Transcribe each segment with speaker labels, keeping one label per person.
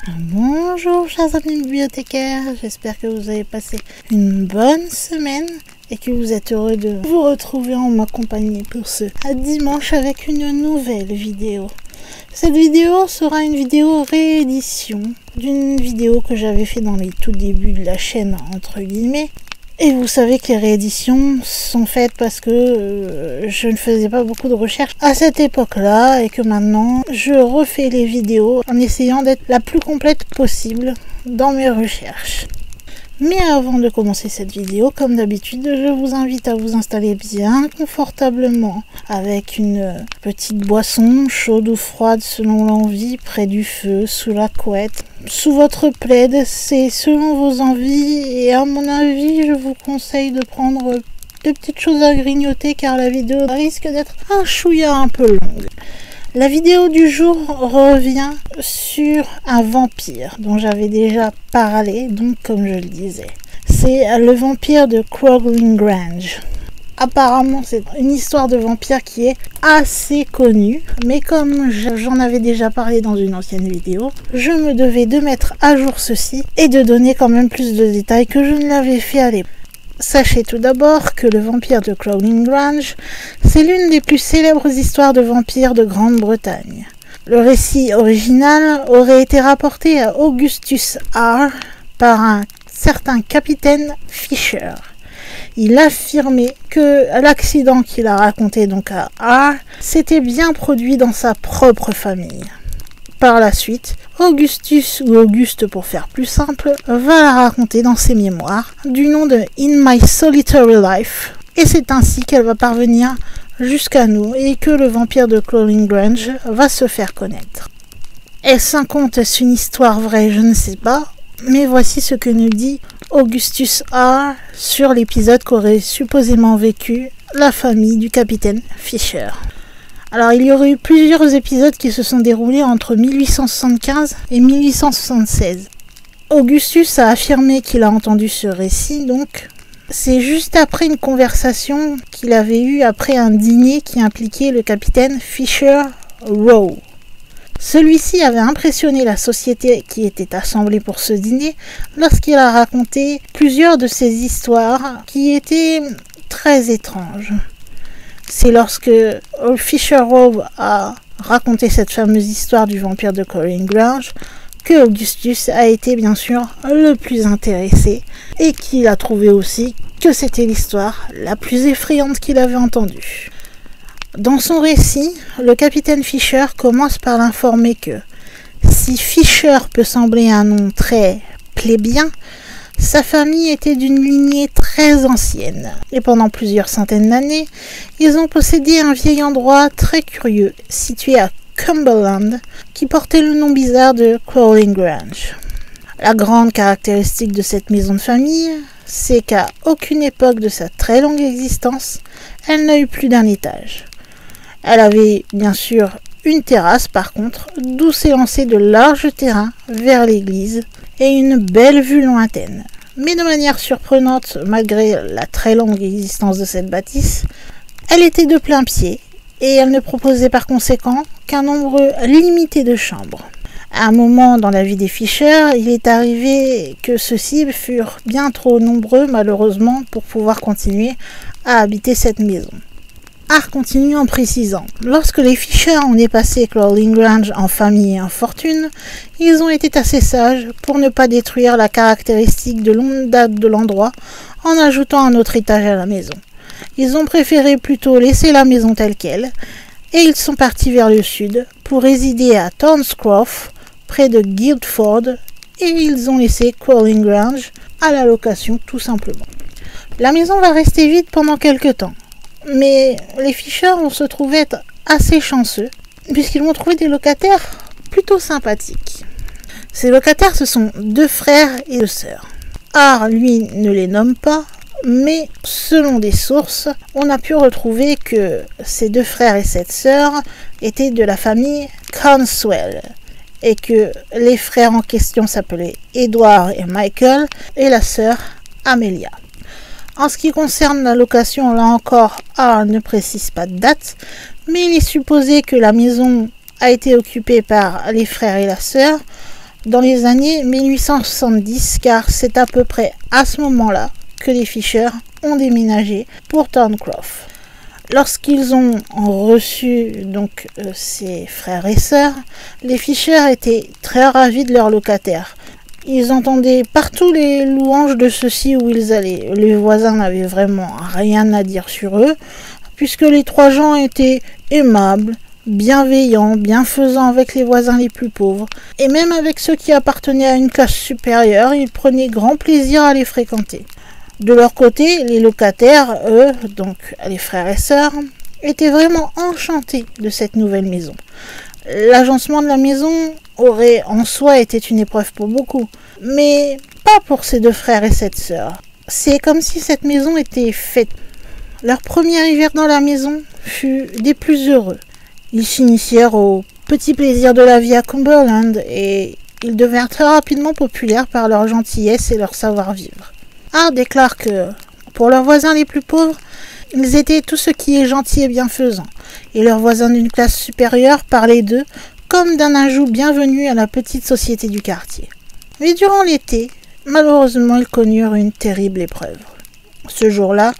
Speaker 1: Bonjour chers amis bibliothécaires, j'espère que vous avez passé une bonne semaine et que vous êtes heureux de vous retrouver en ma compagnie pour ce dimanche avec une nouvelle vidéo. Cette vidéo sera une vidéo réédition d'une vidéo que j'avais fait dans les tout débuts de la chaîne entre guillemets. Et vous savez que les rééditions sont faites parce que je ne faisais pas beaucoup de recherches à cette époque-là et que maintenant je refais les vidéos en essayant d'être la plus complète possible dans mes recherches. Mais avant de commencer cette vidéo, comme d'habitude, je vous invite à vous installer bien confortablement avec une petite boisson, chaude ou froide selon l'envie, près du feu, sous la couette, sous votre plaid, c'est selon vos envies et à mon avis, je vous conseille de prendre de petites choses à grignoter car la vidéo risque d'être un chouïa un peu longue. La vidéo du jour revient sur un vampire dont j'avais déjà parlé, donc comme je le disais. C'est le vampire de Crawling Grange. Apparemment, c'est une histoire de vampire qui est assez connue, mais comme j'en avais déjà parlé dans une ancienne vidéo, je me devais de mettre à jour ceci et de donner quand même plus de détails que je ne l'avais fait à l'époque. Sachez tout d'abord que le vampire de Crawling Grange, c'est l'une des plus célèbres histoires de vampires de Grande-Bretagne. Le récit original aurait été rapporté à Augustus R par un certain capitaine Fisher. Il affirmait que l'accident qu'il a raconté donc à R s'était bien produit dans sa propre famille. Par la suite, Augustus, ou Auguste pour faire plus simple, va la raconter dans ses mémoires, du nom de In My Solitary Life, et c'est ainsi qu'elle va parvenir jusqu'à nous et que le vampire de Crawling Grange va se faire connaître. Est-ce un conte, est-ce une histoire vraie, je ne sais pas, mais voici ce que nous dit Augustus R sur l'épisode qu'aurait supposément vécu la famille du capitaine Fisher. Alors, il y aurait eu plusieurs épisodes qui se sont déroulés entre 1875 et 1876. Augustus a affirmé qu'il a entendu ce récit, donc c'est juste après une conversation qu'il avait eue après un dîner qui impliquait le capitaine Fisher Rowe. Celui-ci avait impressionné la société qui était assemblée pour ce dîner lorsqu'il a raconté plusieurs de ses histoires qui étaient très étranges. C'est lorsque Fisher Rowe a raconté cette fameuse histoire du vampire de Crawling Grange que Augustus a été bien sûr le plus intéressé et qu'il a trouvé aussi que c'était l'histoire la plus effrayante qu'il avait entendue. Dans son récit, le capitaine Fisher commence par l'informer que si Fisher peut sembler un nom très plébéien, sa famille était d'une lignée très ancienne et pendant plusieurs centaines d'années, ils ont possédé un vieil endroit très curieux situé à Cumberland qui portait le nom bizarre de Crawling Grange. La grande caractéristique de cette maison de famille, c'est qu'à aucune époque de sa très longue existence, elle n'a eu plus d'un étage. Elle avait bien sûr une terrasse par contre, d'où s'élançaient de larges terrains vers l'église et une belle vue lointaine. Mais de manière surprenante, malgré la très longue existence de cette bâtisse, elle était de plein pied et elle ne proposait par conséquent qu'un nombre limité de chambres. À un moment dans la vie des Fisher, il est arrivé que ceux-ci furent bien trop nombreux malheureusement pour pouvoir continuer à habiter cette maison. R continue en précisant. Lorsque les Fisher ont dépassé Crawling Grange en famille et en fortune, ils ont été assez sages pour ne pas détruire la caractéristique de longue date de l'endroit en ajoutant un autre étage à la maison. Ils ont préféré plutôt laisser la maison telle qu'elle et ils sont partis vers le sud pour résider à Thornscroft, près de Guildford, et ils ont laissé Crawling Grange à la location tout simplement. La maison va rester vide pendant quelques temps. Mais les Fisher vont se trouver être assez chanceux, puisqu'ils vont trouver des locataires plutôt sympathiques. Ces locataires, ce sont 2 frères et 2 sœurs. R, lui, ne les nomme pas, mais selon des sources, on a pu retrouver que ces 2 frères et cette sœur étaient de la famille Conswell, et que les frères en question s'appelaient Edward et Michael, et la sœur Amelia. En ce qui concerne la location, là encore, R ne précise pas de date, mais il est supposé que la maison a été occupée par les frères et la sœur dans les années 1870, car c'est à peu près à ce moment-là que les Fisher ont déménagé pour Thorncroft. Lorsqu'ils ont reçu donc ses frères et sœurs, les Fisher étaient très ravis de leur locataire. Ils entendaient partout les louanges de ceux-ci où ils allaient. Les voisins n'avaient vraiment rien à dire sur eux, puisque les trois gens étaient aimables, bienveillants, bienfaisants avec les voisins les plus pauvres, et même avec ceux qui appartenaient à une classe supérieure, ils prenaient grand plaisir à les fréquenter. De leur côté, les locataires, eux, donc les frères et sœurs, étaient vraiment enchantés de cette nouvelle maison. L'agencement de la maison aurait en soi été une épreuve pour beaucoup, mais pas pour ces deux frères et cette sœur. C'est comme si cette maison était faite. Leur premier hiver dans la maison fut des plus heureux. Ils s'initièrent aux petits plaisirs de la vie à Cumberland et ils devinrent très rapidement populaires par leur gentillesse et leur savoir-vivre. Hart déclare que, pour leurs voisins les plus pauvres, ils étaient tout ce qui est gentil et bienfaisant, et leurs voisins d'une classe supérieure parlaient d'eux comme d'un ajout bienvenu à la petite société du quartier. Mais durant l'été, malheureusement, ils connurent une terrible épreuve. Ce jour-là,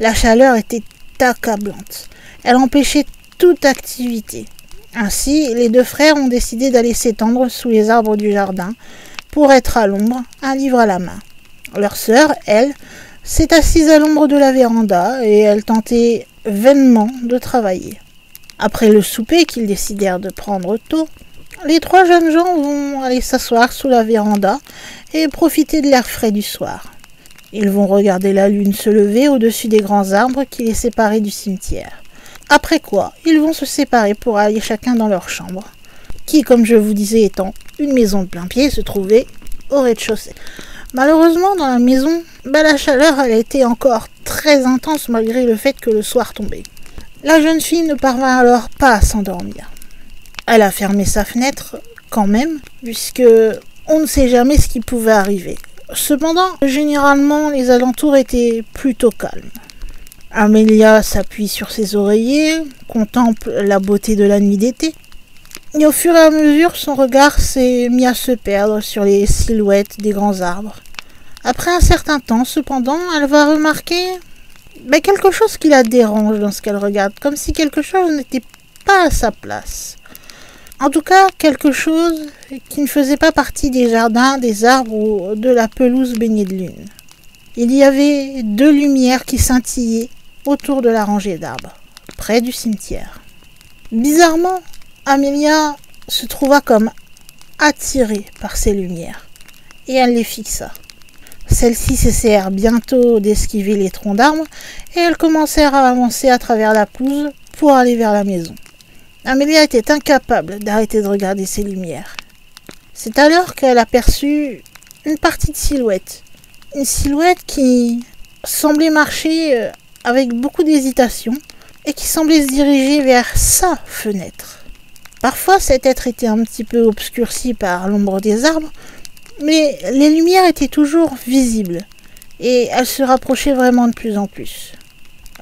Speaker 1: la chaleur était accablante. Elle empêchait toute activité. Ainsi, les deux frères ont décidé d'aller s'étendre sous les arbres du jardin pour être à l'ombre, un livre à la main. Leur sœur, elle, s'est assise à l'ombre de la véranda et elle tentait vainement de travailler. Après le souper qu'ils décidèrent de prendre tôt, les trois jeunes gens vont aller s'asseoir sous la véranda et profiter de l'air frais du soir. Ils vont regarder la lune se lever au-dessus des grands arbres qui les séparaient du cimetière. Après quoi, ils vont se séparer pour aller chacun dans leur chambre, qui, comme je vous disais, étant une maison de plain-pied, se trouvait au rez-de-chaussée. Malheureusement, dans la maison, la chaleur elle a été encore très intense malgré le fait que le soir tombait. La jeune fille ne parvint alors pas à s'endormir. Elle a fermé sa fenêtre quand même, puisque on ne sait jamais ce qui pouvait arriver. Cependant, généralement, les alentours étaient plutôt calmes. Amelia s'appuie sur ses oreillers, contemple la beauté de la nuit d'été. Et au fur et à mesure, son regard s'est mis à se perdre sur les silhouettes des grands arbres. Après un certain temps, cependant, elle va remarquer quelque chose qui la dérange dans ce qu'elle regarde, comme si quelque chose n'était pas à sa place. En tout cas, quelque chose qui ne faisait pas partie des jardins, des arbres ou de la pelouse baignée de lune. Il y avait deux lumières qui scintillaient autour de la rangée d'arbres, près du cimetière. Bizarrement, Amelia se trouva comme attirée par ces lumières, et elle les fixa. Celles-ci cessèrent bientôt d'esquiver les troncs d'arbres, et elles commencèrent à avancer à travers la pelouse pour aller vers la maison. Amelia était incapable d'arrêter de regarder ces lumières. C'est alors qu'elle aperçut une partie de silhouette. Une silhouette qui semblait marcher avec beaucoup d'hésitation et qui semblait se diriger vers sa fenêtre. Parfois, cet être était un petit peu obscurci par l'ombre des arbres, mais les lumières étaient toujours visibles et elles se rapprochaient vraiment de plus en plus.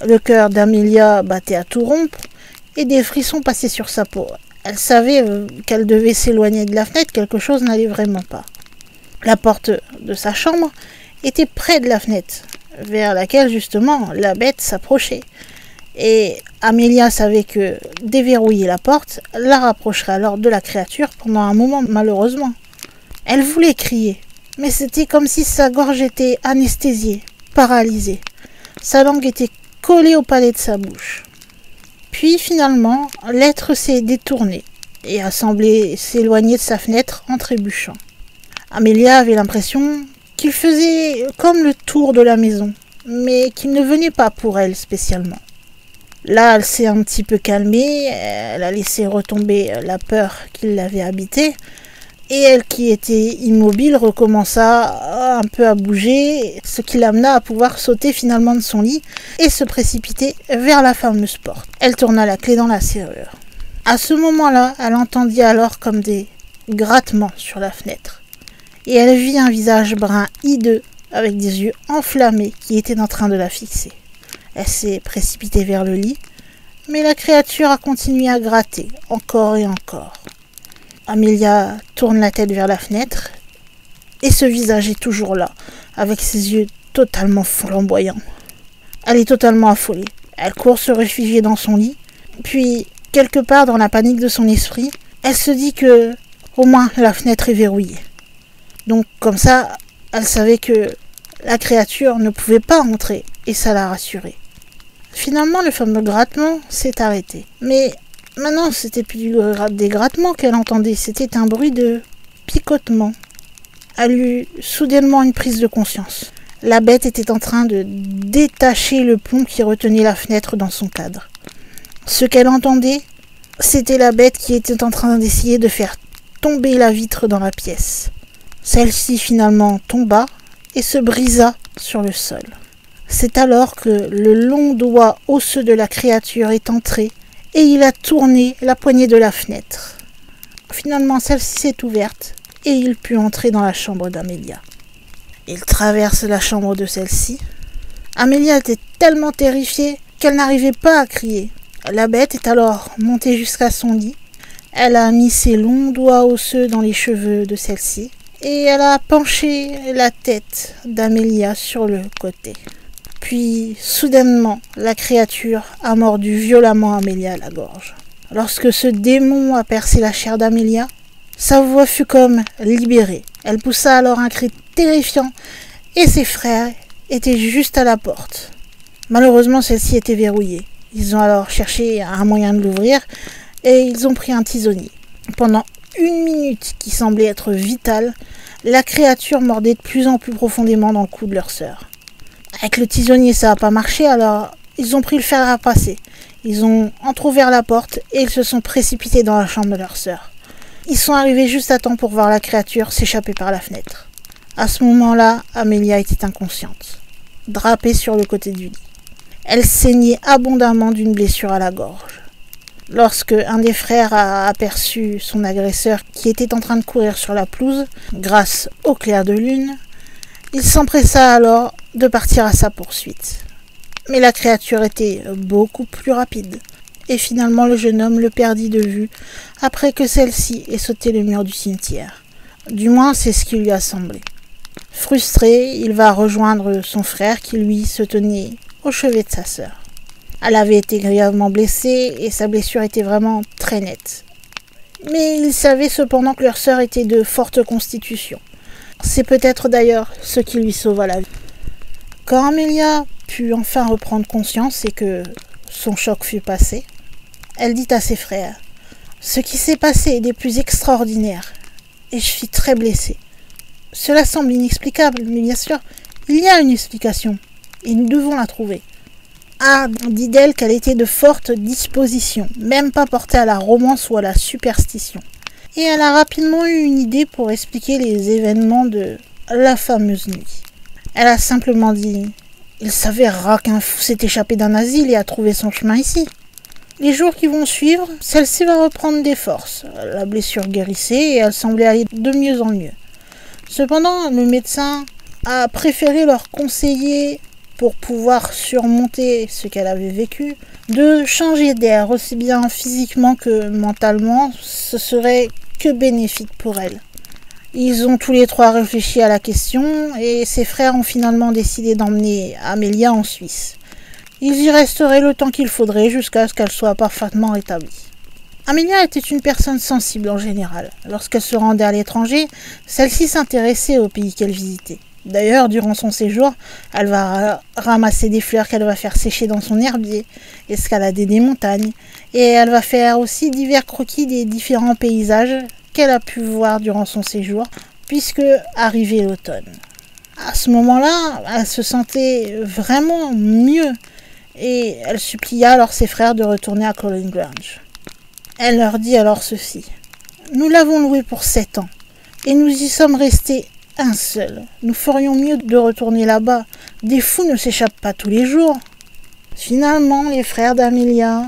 Speaker 1: Le cœur d'Amelia battait à tout rompre et des frissons passaient sur sa peau. Elle savait qu'elle devait s'éloigner de la fenêtre, quelque chose n'allait vraiment pas. La porte de sa chambre était près de la fenêtre, vers laquelle justement la bête s'approchait. Et Amelia savait que déverrouiller la porte la rapprocherait alors de la créature pendant un moment, malheureusement. Elle voulait crier, mais c'était comme si sa gorge était anesthésiée, paralysée. Sa langue était collée au palais de sa bouche. Puis finalement, l'être s'est détourné et a semblé s'éloigner de sa fenêtre en trébuchant. Amelia avait l'impression qu'il faisait comme le tour de la maison, mais qu'il ne venait pas pour elle spécialement. Là, elle s'est un petit peu calmée, elle a laissé retomber la peur qui l'avait habitée, et elle qui était immobile recommença un peu à bouger, ce qui l'amena à pouvoir sauter finalement de son lit et se précipiter vers la fameuse porte. Elle tourna la clé dans la serrure. À ce moment-là, elle entendit alors comme des grattements sur la fenêtre. Et elle vit un visage brun hideux avec des yeux enflammés qui étaient en train de la fixer. Elle s'est précipitée vers le lit, mais la créature a continué à gratter, encore et encore. Amelia tourne la tête vers la fenêtre et ce visage est toujours là, avec ses yeux totalement flamboyants. Elle est totalement affolée. Elle court se réfugier dans son lit, puis, quelque part dans la panique de son esprit, elle se dit que, au moins, la fenêtre est verrouillée. Donc, comme ça, elle savait que la créature ne pouvait pas entrer, et ça l'a rassurée. Finalement, le fameux grattement s'est arrêté. Mais maintenant, c'était plus des grattements qu'elle entendait, c'était un bruit de picotement. Elle eut soudainement une prise de conscience. La bête était en train de détacher le pont qui retenait la fenêtre dans son cadre. Ce qu'elle entendait, c'était la bête qui était en train d'essayer de faire tomber la vitre dans la pièce. Celle-ci finalement tomba et se brisa sur le sol. C'est alors que le long doigt osseux de la créature est entré et il a tourné la poignée de la fenêtre. Finalement, celle-ci s'est ouverte et il put entrer dans la chambre d'Amelia. Il traverse la chambre de celle-ci. Amelia était tellement terrifiée qu'elle n'arrivait pas à crier. La bête est alors montée jusqu'à son lit. Elle a mis ses longs doigts osseux dans les cheveux de celle-ci et elle a penché la tête d'Amelia sur le côté. Puis, soudainement, la créature a mordu violemment Amelia à la gorge. Lorsque ce démon a percé la chair d'Amelia, sa voix fut comme libérée. Elle poussa alors un cri terrifiant et ses frères étaient juste à la porte. Malheureusement, celle-ci était verrouillée. Ils ont alors cherché un moyen de l'ouvrir et ils ont pris un tisonnier. Pendant 1 minute qui semblait être vitale, la créature mordait de plus en plus profondément dans le cou de leur sœur. Avec le tisonnier, ça n'a pas marché, alors ils ont pris le fer à passer. Ils ont entrouvert la porte et ils se sont précipités dans la chambre de leur sœur. Ils sont arrivés juste à temps pour voir la créature s'échapper par la fenêtre. À ce moment-là, Amelia était inconsciente, drapée sur le côté du lit. Elle saignait abondamment d'une blessure à la gorge. Lorsque un des frères a aperçu son agresseur qui était en train de courir sur la pelouse, grâce au clair de lune, il s'empressa alors de partir à sa poursuite. Mais la créature était beaucoup plus rapide. Et finalement le jeune homme le perdit de vue après que celle-ci ait sauté le mur du cimetière. Du moins, c'est ce qui lui a semblé. Frustré, il va rejoindre son frère qui lui se tenait au chevet de sa sœur. Elle avait été grièvement blessée et sa blessure était vraiment très nette. Mais il savait cependant que leur sœur était de forte constitution. C'est peut-être d'ailleurs ce qui lui sauva la vie. Quand Amelia put enfin reprendre conscience et que son choc fut passé, elle dit à ses frères « Ce qui s'est passé est des plus extraordinaires et je suis très blessée. Cela semble inexplicable, mais bien sûr, il y a une explication et nous devons la trouver. » Ah, dit d'elle qu'elle était de forte disposition, même pas portée à la romance ou à la superstition. Et elle a rapidement eu une idée pour expliquer les événements de la fameuse nuit. Elle a simplement dit « Il s'avérera qu'un fou s'est échappé d'un asile et a trouvé son chemin ici. » Les jours qui vont suivre, celle-ci va reprendre des forces. La blessure guérissait et elle semblait aller de mieux en mieux. Cependant, le médecin a préféré leur conseiller, pour pouvoir surmonter ce qu'elle avait vécu, de changer d'air, aussi bien physiquement que mentalement. Ce serait que bénéfique pour elle. Ils ont tous les trois réfléchi à la question et ses frères ont finalement décidé d'emmener Amelia en Suisse. Ils y resteraient le temps qu'il faudrait jusqu'à ce qu'elle soit parfaitement rétablie. Amelia était une personne sensible en général. Lorsqu'elle se rendait à l'étranger, celle-ci s'intéressait au pays qu'elle visitait. D'ailleurs, durant son séjour, elle va ramasser des fleurs qu'elle va faire sécher dans son herbier, escalader des montagnes, et elle va faire aussi divers croquis des différents paysages qu'elle a pu voir durant son séjour, puisque arrivait l'automne. À ce moment-là, elle se sentait vraiment mieux, et elle supplia alors ses frères de retourner à Colin Grange. Elle leur dit alors ceci. « Nous l'avons loué pour 7 ans, et nous y sommes restés un seul. Nous ferions mieux de retourner là-bas. Des fous ne s'échappent pas tous les jours. » Finalement, les frères d'Amelia,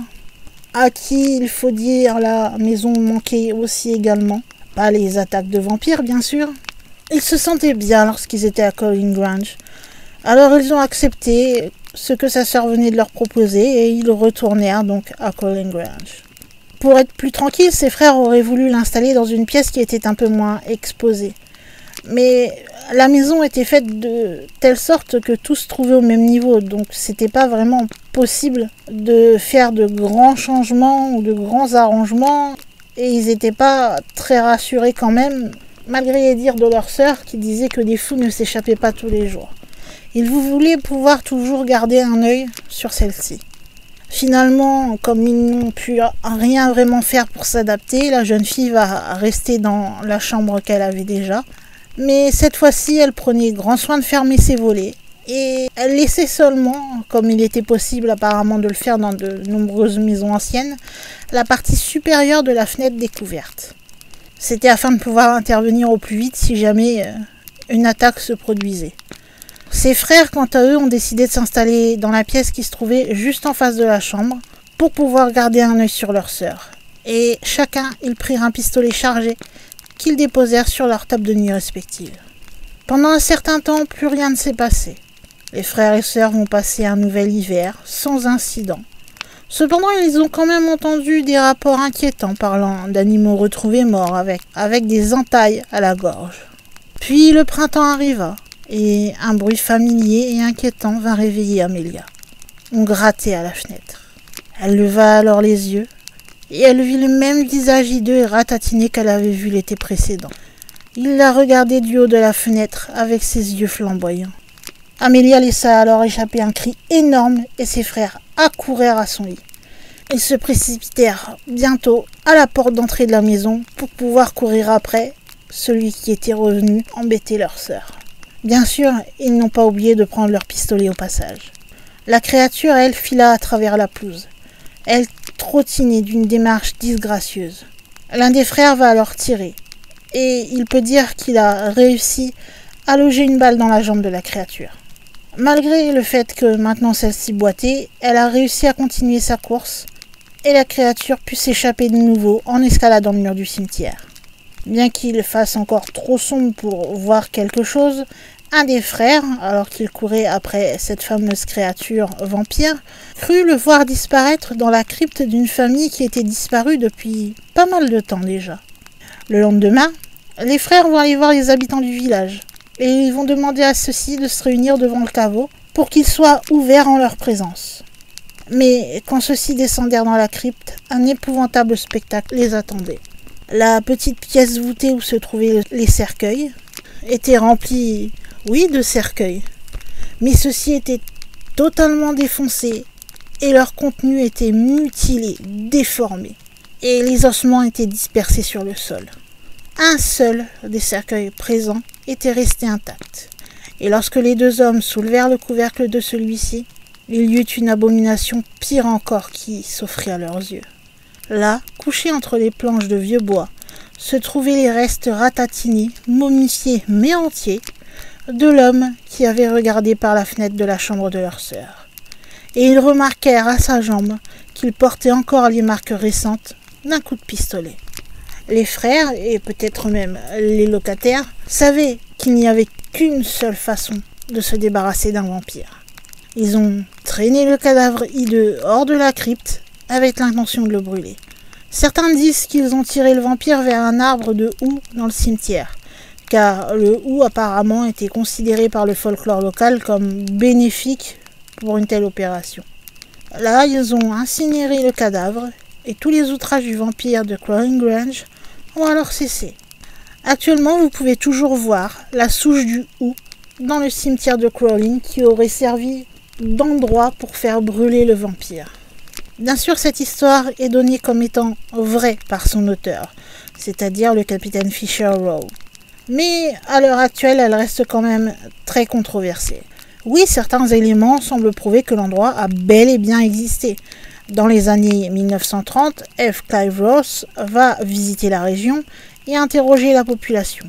Speaker 1: à qui il faut dire la maison manquait aussi également, pas les attaques de vampires bien sûr, ils se sentaient bien lorsqu'ils étaient à Colin Grange. Alors ils ont accepté ce que sa sœur venait de leur proposer et ils retournèrent donc à Colin Grange. Pour être plus tranquille, ses frères auraient voulu l'installer dans une pièce qui était un peu moins exposée. Mais la maison était faite de telle sorte que tous se trouvaient au même niveau, donc c'était pas vraiment possible de faire de grands changements ou de grands arrangements, et ils n'étaient pas très rassurés quand même, malgré les dires de leur sœur qui disait que des fous ne s'échappaient pas tous les jours. Ils voulaient pouvoir toujours garder un œil sur celle-ci. Finalement, comme ils n'ont pu rien vraiment faire pour s'adapter, la jeune fille va rester dans la chambre qu'elle avait déjà. Mais cette fois-ci, elle prenait grand soin de fermer ses volets et elle laissait seulement, comme il était possible apparemment de le faire dans de nombreuses maisons anciennes, la partie supérieure de la fenêtre découverte. C'était afin de pouvoir intervenir au plus vite si jamais une attaque se produisait. Ses frères, quant à eux, ont décidé de s'installer dans la pièce qui se trouvait juste en face de la chambre pour pouvoir garder un œil sur leur sœur. Et chacun, ils prirent un pistolet chargé qu'ils déposèrent sur leur table de nuit respective. Pendant un certain temps, plus rien ne s'est passé. Les frères et sœurs vont passer un nouvel hiver sans incident. Cependant, ils ont quand même entendu des rapports inquiétants parlant d'animaux retrouvés morts avec des entailles à la gorge. Puis le printemps arriva et un bruit familier et inquiétant vint réveiller Amelia. On grattait à la fenêtre. Elle leva alors les yeux et elle vit le même visage hideux et ratatiné qu'elle avait vu l'été précédent. Il la regardait du haut de la fenêtre avec ses yeux flamboyants. Amelia laissa alors échapper un cri énorme et ses frères accoururent à son lit. Ils se précipitèrent bientôt à la porte d'entrée de la maison pour pouvoir courir après celui qui était revenu embêter leur sœur. Bien sûr, ils n'ont pas oublié de prendre leur pistolet au passage. La créature, elle, fila à travers la pelouse. Elle trottinait d'une démarche disgracieuse. L'un des frères va alors tirer, et il peut dire qu'il a réussi à loger une balle dans la jambe de la créature. Malgré le fait que maintenant celle-ci boitait, elle a réussi à continuer sa course, et la créature put s'échapper de nouveau en escaladant le mur du cimetière. Bien qu'il fasse encore trop sombre pour voir quelque chose, un des frères, alors qu'il courait après cette fameuse créature vampire, crut le voir disparaître dans la crypte d'une famille qui était disparue depuis pas mal de temps déjà. Le lendemain, les frères vont aller voir les habitants du village et ils vont demander à ceux-ci de se réunir devant le caveau pour qu'il soit ouvert en leur présence. Mais quand ceux-ci descendèrent dans la crypte, un épouvantable spectacle les attendait. La petite pièce voûtée où se trouvaient les cercueils était remplie, oui, de cercueils, mais ceux-ci étaient totalement défoncés et leur contenu était mutilé, déformé, et les ossements étaient dispersés sur le sol. Un seul des cercueils présents était resté intact, et lorsque les deux hommes soulevèrent le couvercle de celui-ci, il y eut une abomination pire encore qui s'offrit à leurs yeux. Là, couchés entre les planches de vieux bois, se trouvaient les restes ratatinés, momifiés mais entiers, de l'homme qui avait regardé par la fenêtre de la chambre de leur sœur. Et ils remarquèrent à sa jambe qu'il portait encore les marques récentes d'un coup de pistolet. Les frères, et peut-être même les locataires, savaient qu'il n'y avait qu'une seule façon de se débarrasser d'un vampire. Ils ont traîné le cadavre hideux hors de la crypte avec l'intention de le brûler. Certains disent qu'ils ont tiré le vampire vers un arbre de houx dans le cimetière, car le houx apparemment était considéré par le folklore local comme bénéfique pour une telle opération. Là, ils ont incinéré le cadavre et tous les outrages du vampire de Crawling Grange ont alors cessé. Actuellement, vous pouvez toujours voir la souche du houx dans le cimetière de Crawling qui aurait servi d'endroit pour faire brûler le vampire. Bien sûr, cette histoire est donnée comme étant vraie par son auteur, c'est-à-dire le capitaine Fisher Rowe. Mais à l'heure actuelle, elle reste quand même très controversée. Oui, certains éléments semblent prouver que l'endroit a bel et bien existé. Dans les années 1930, F. Clive Ross va visiter la région et interroger la population.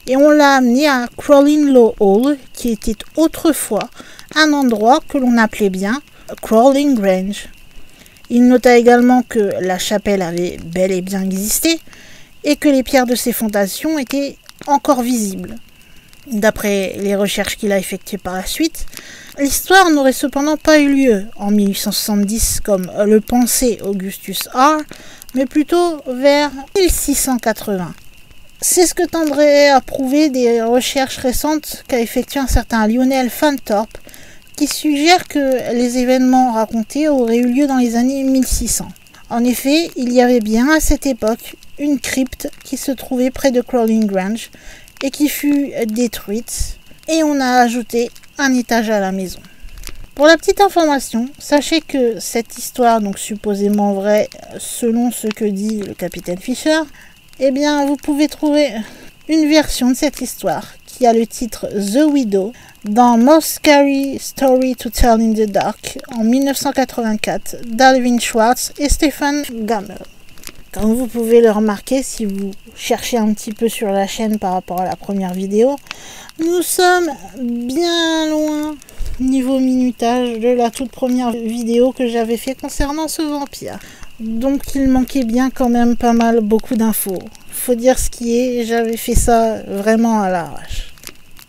Speaker 1: Et on l'a amené à Crawling Low Hall, qui était autrefois un endroit que l'on appelait bien Crawling Grange. Il nota également que la chapelle avait bel et bien existé et que les pierres de ses fondations étaient encore visibles. D'après les recherches qu'il a effectuées par la suite, l'histoire n'aurait cependant pas eu lieu en 1870 comme le pensait Augustus R, mais plutôt vers 1680. C'est ce que tendraient à prouver des recherches récentes qu'a effectué un certain Lionel Fanthorpe, qui suggère que les événements racontés auraient eu lieu dans les années 1600. En effet, il y avait bien à cette époque une crypte qui se trouvait près de Crawling Grange et qui fut détruite, et on a ajouté un étage à la maison. Pour la petite information, sachez que cette histoire, donc supposément vraie selon ce que dit le capitaine Fisher, eh bien vous pouvez trouver une version de cette histoire qui a le titre The Widow dans Most Scary Story to Tell in the Dark en 1984 d'Alvin Schwartz et Stephen Gammell. Comme vous pouvez le remarquer si vous cherchez un petit peu sur la chaîne par rapport à la première vidéo, nous sommes bien loin niveau minutage de la toute première vidéo que j'avais fait concernant ce vampire. Donc il manquait bien quand même pas mal, beaucoup d'infos. Faut dire ce qui est, j'avais fait ça vraiment à l'arrache.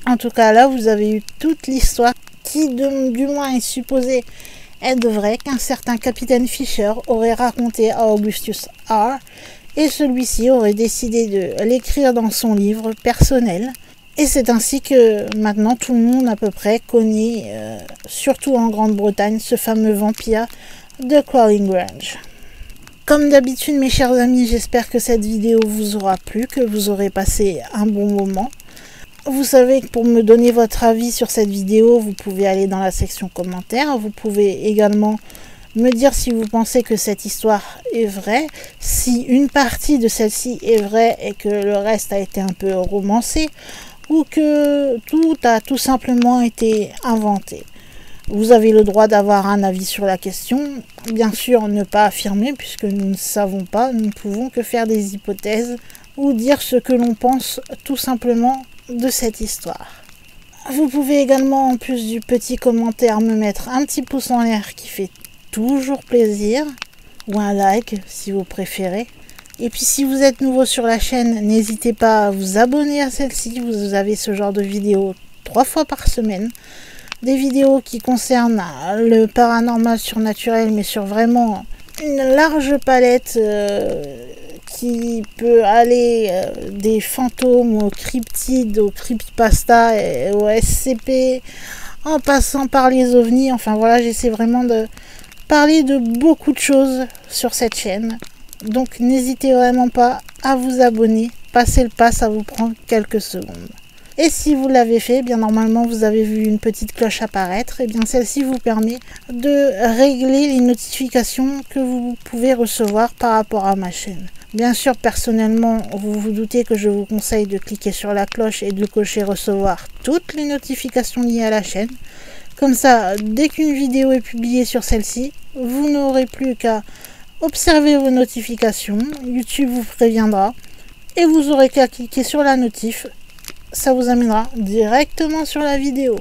Speaker 1: En tout cas là vous avez eu toute l'histoire qui du moins est supposée être vraie, qu'un certain capitaine Fisher aurait raconté à Augustus R. et celui-ci aurait décidé de l'écrire dans son livre personnel. Et c'est ainsi que maintenant tout le monde à peu près connaît, surtout en Grande-Bretagne, ce fameux vampire de Crawling Grange. Comme d'habitude mes chers amis, j'espère que cette vidéo vous aura plu, que vous aurez passé un bon moment. Vous savez que pour me donner votre avis sur cette vidéo, vous pouvez aller dans la section commentaires. Vous pouvez également me dire si vous pensez que cette histoire est vraie, si une partie de celle-ci est vraie et que le reste a été un peu romancé, ou que tout a tout simplement été inventé. Vous avez le droit d'avoir un avis sur la question. Bien sûr, ne pas affirmer puisque nous ne savons pas, nous ne pouvons que faire des hypothèses ou dire ce que l'on pense tout simplement de cette histoire. Vous pouvez également, en plus du petit commentaire, me mettre un petit pouce en l'air qui fait toujours plaisir, ou un like si vous préférez. Et puis si vous êtes nouveau sur la chaîne, n'hésitez pas à vous abonner à celle-ci. Vous avez ce genre de vidéos 3 fois par semaine. Des vidéos qui concernent le paranormal surnaturel, mais sur vraiment une large palette qui peut aller des fantômes aux cryptides, aux creepypasta et aux SCP, en passant par les ovnis. Enfin voilà, j'essaie vraiment de parler de beaucoup de choses sur cette chaîne. Donc n'hésitez vraiment pas à vous abonner, passez le pas, ça vous prend quelques secondes. Et si vous l'avez fait, bien normalement vous avez vu une petite cloche apparaître, et bien celle-ci vous permet de régler les notifications que vous pouvez recevoir par rapport à ma chaîne. Bien sûr, personnellement, vous vous doutez que je vous conseille de cliquer sur la cloche et de cocher recevoir toutes les notifications liées à la chaîne. Comme ça, dès qu'une vidéo est publiée sur celle-ci, vous n'aurez plus qu'à observez vos notifications, YouTube vous préviendra et vous aurez qu'à cliquer sur la notif, ça vous amènera directement sur la vidéo.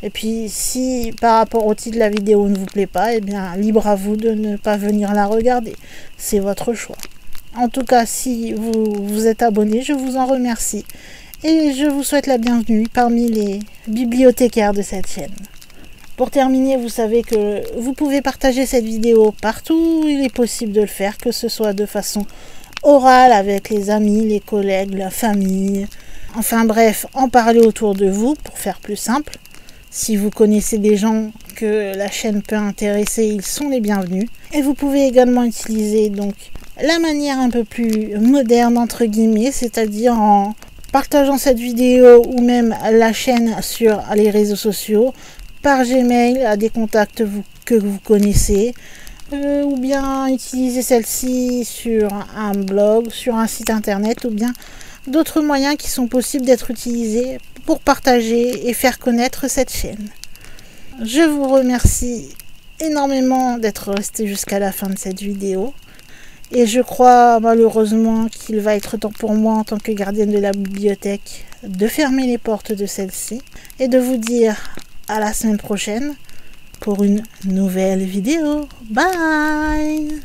Speaker 1: Et puis si par rapport au titre de la vidéo ne vous plaît pas, eh bien libre à vous de ne pas venir la regarder, c'est votre choix. En tout cas, si vous êtes abonné, je vous en remercie et je vous souhaite la bienvenue parmi les bibliothécaires de cette chaîne. Pour terminer, vous savez que vous pouvez partager cette vidéo partout où il est possible de le faire, que ce soit de façon orale avec les amis, les collègues, la famille. Enfin bref, en parler autour de vous pour faire plus simple. Si vous connaissez des gens que la chaîne peut intéresser, ils sont les bienvenus. Et vous pouvez également utiliser donc la manière un peu plus moderne entre guillemets, c'est-à-dire en partageant cette vidéo ou même la chaîne sur les réseaux sociaux, par Gmail à des contacts que vous connaissez, ou bien utiliser celle-ci sur un blog, sur un site internet, ou bien d'autres moyens qui sont possibles d'être utilisés pour partager et faire connaître cette chaîne. Je vous remercie énormément d'être resté jusqu'à la fin de cette vidéo. Et je crois malheureusement qu'il va être temps pour moi en tant que gardienne de la bibliothèque de fermer les portes de celle-ci et de vous dire à la semaine prochaine pour une nouvelle vidéo. Bye!